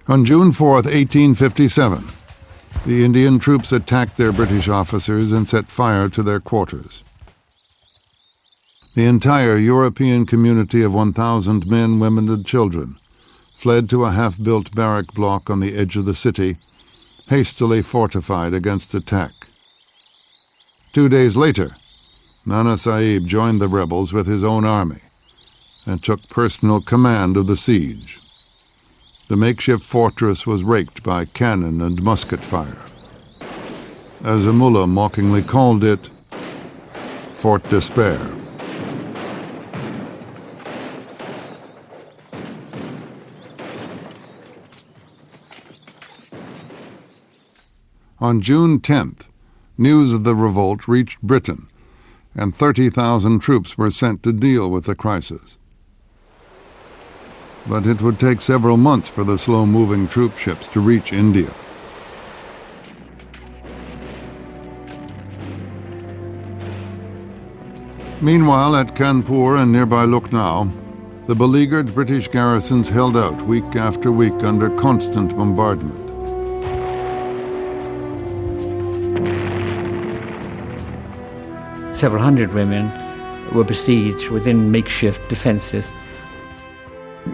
On June 4, 1857, the Indian troops attacked their British officers and set fire to their quarters. The entire European community of 1,000 men, women, and children fled to a half-built barrack block on the edge of the city, hastily fortified against attack. 2 days later, Nana Sahib joined the rebels with his own army and took personal command of the siege. The makeshift fortress was raked by cannon and musket fire. As a mullah mockingly called it, Fort Despair. On June 10th, news of the revolt reached Britain, and 30,000 troops were sent to deal with the crisis. But it would take several months for the slow-moving troop ships to reach India. Meanwhile, at Kanpur and nearby Lucknow, the beleaguered British garrisons held out week after week under constant bombardment. Several hundred women were besieged within makeshift defenses.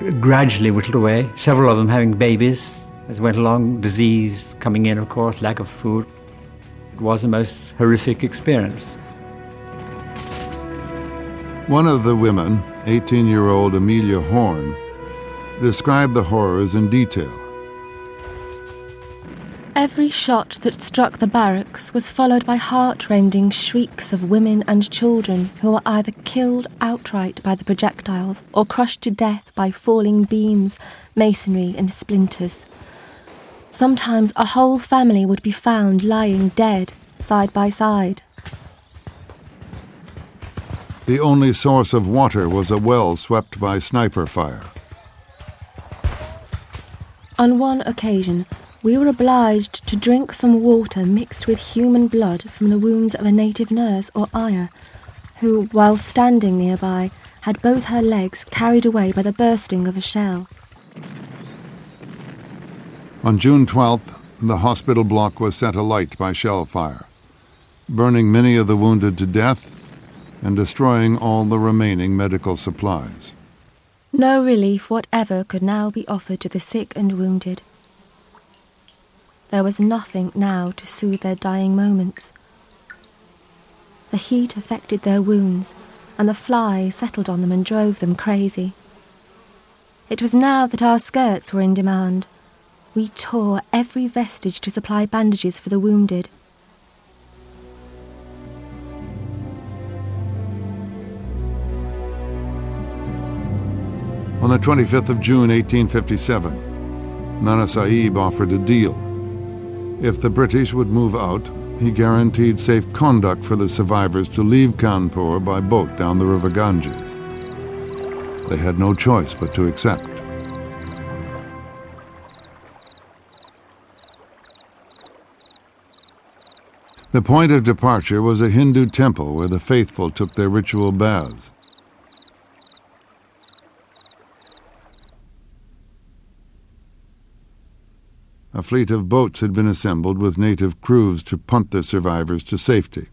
It gradually whittled away, several of them having babies as went along, disease coming in, of course, lack of food. It was a most horrific experience. One of the women, 18-year-old Amelia Horn, described the horrors in detail. Every shot that struck the barracks was followed by heart-rending shrieks of women and children who were either killed outright by the projectiles or crushed to death by falling beams, masonry and splinters. Sometimes a whole family would be found lying dead, side by side. The only source of water was a well swept by sniper fire. On one occasion, we were obliged to drink some water mixed with human blood from the wounds of a native nurse or ayah, who, while standing nearby, had both her legs carried away by the bursting of a shell. On June 12th, the hospital block was set alight by shell fire, burning many of the wounded to death and destroying all the remaining medical supplies. No relief whatever could now be offered to the sick and wounded. There was nothing now to soothe their dying moments. The heat affected their wounds, and the flies settled on them and drove them crazy. It was now that our skirts were in demand. We tore every vestige to supply bandages for the wounded. On the 25th of June, 1857, Nana Sahib offered a deal. If the British would move out, he guaranteed safe conduct for the survivors to leave Kanpur by boat down the river Ganges. They had no choice but to accept. The point of departure was a Hindu temple where the faithful took their ritual baths. A fleet of boats had been assembled with native crews to punt the survivors to safety.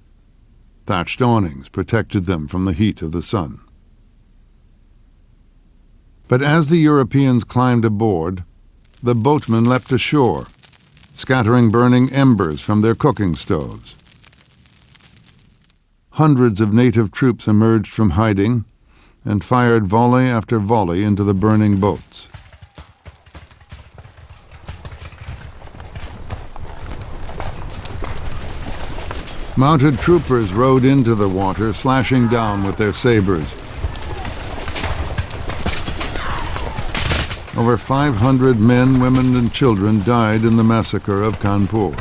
Thatched awnings protected them from the heat of the sun. But as the Europeans climbed aboard, the boatmen leapt ashore, scattering burning embers from their cooking stoves. Hundreds of native troops emerged from hiding and fired volley after volley into the burning boats. Mounted troopers rode into the water, slashing down with their sabers. Over 500 men, women, and children died in the massacre of Kanpur.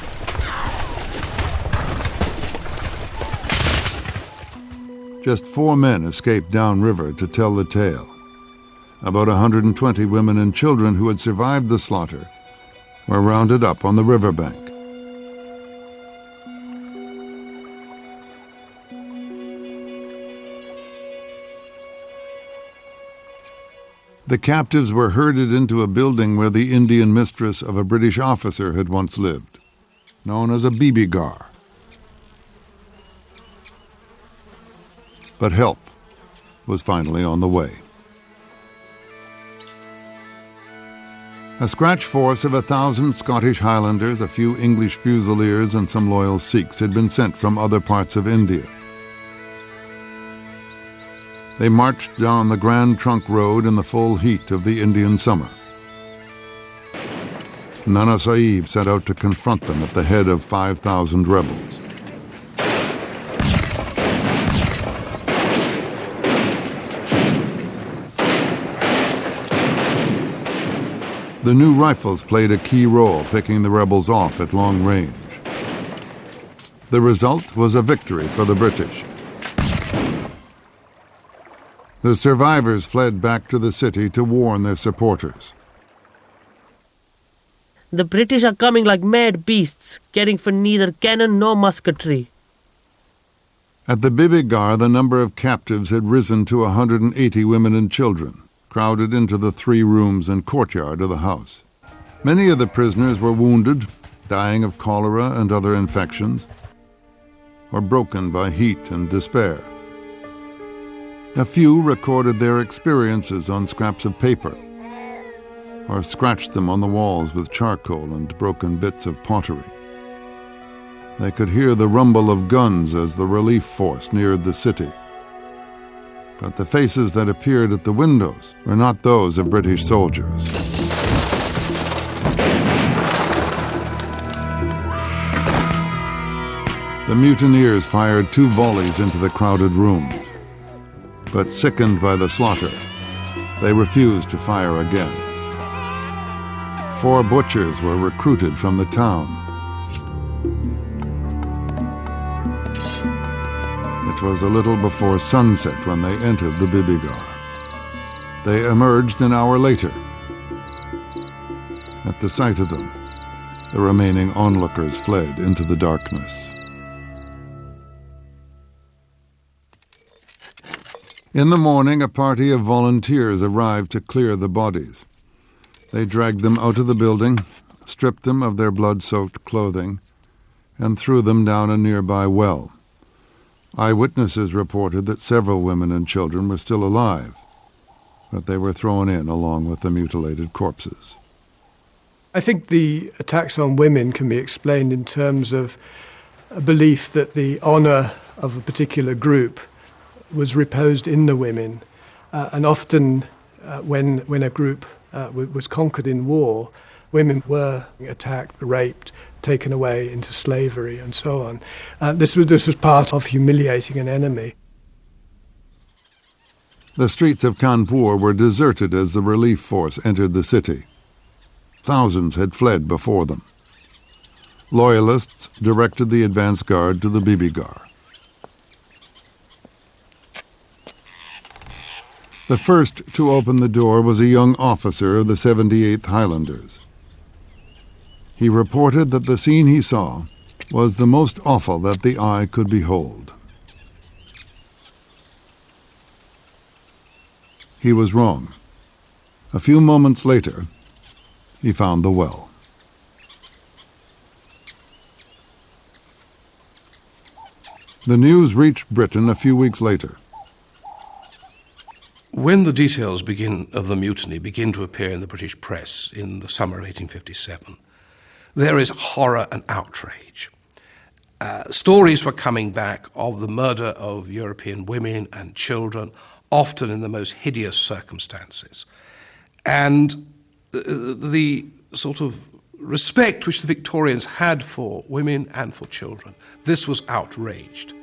Just 4 men escaped downriver to tell the tale. About 120 women and children who had survived the slaughter were rounded up on the riverbank. The captives were herded into a building where the Indian mistress of a British officer had once lived, known as a bibigar. But help was finally on the way. A scratch force of 1,000 Scottish Highlanders, a few English Fusiliers, and some loyal Sikhs had been sent from other parts of India. They marched down the Grand Trunk Road in the full heat of the Indian summer. Nana Sahib set out to confront them at the head of 5,000 rebels. The new rifles played a key role, picking the rebels off at long range. The result was a victory for the British. The survivors fled back to the city to warn their supporters. The British are coming like mad beasts, caring for neither cannon nor musketry. At the bibigar, the number of captives had risen to 180 women and children, crowded into the 3 rooms and courtyard of the house. Many of the prisoners were wounded, dying of cholera and other infections, or broken by heat and despair. A few recorded their experiences on scraps of paper, or scratched them on the walls with charcoal and broken bits of pottery. They could hear the rumble of guns as the relief force neared the city. But the faces that appeared at the windows were not those of British soldiers. The mutineers fired 2 volleys into the crowded rooms, but sickened by the slaughter, they refused to fire again. 4 butchers were recruited from the town. It was a little before sunset when they entered the bibigar. They emerged an hour later. At the sight of them, the remaining onlookers fled into the darkness. In the morning, a party of volunteers arrived to clear the bodies. They dragged them out of the building, stripped them of their blood-soaked clothing, and threw them down a nearby well. Eyewitnesses reported that several women and children were still alive, but they were thrown in along with the mutilated corpses. I think the attacks on women can be explained in terms of a belief that the honour of a particular group was reposed in the women, and often when a group was conquered in war, women were attacked, raped, taken away into slavery, and so on. This was part of humiliating an enemy. The streets of Kanpur were deserted as the relief force entered the city. Thousands had fled before them. Loyalists directed the advance guard to the bibigar. The first to open the door was a young officer of the 78th Highlanders. He reported that the scene he saw was the most awful that the eye could behold. He was wrong. A few moments later, he found the well. The news reached Britain a few weeks later. When the details of the mutiny begin to appear in the British press in the summer of 1857, there is horror and outrage. Stories were coming back of the murder of European women and children, often in the most hideous circumstances. And the sort of respect which the Victorians had for women and for children, this was outraged.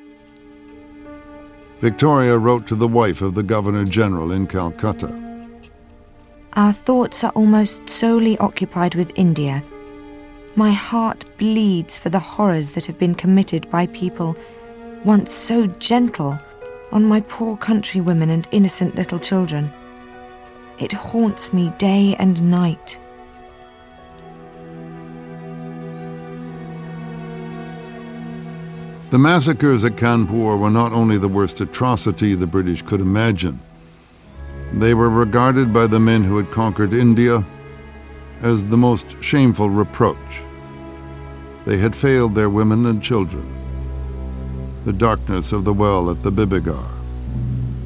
Victoria wrote to the wife of the Governor-General in Calcutta. Our thoughts are almost solely occupied with India. My heart bleeds for the horrors that have been committed by people once so gentle on my poor countrywomen and innocent little children. It haunts me day and night. The massacres at Kanpur were not only the worst atrocity the British could imagine, They were regarded by the men who had conquered India as the most shameful reproach. They had failed their women and children. The darkness of the well at the Bibigar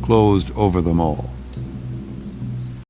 closed over them all.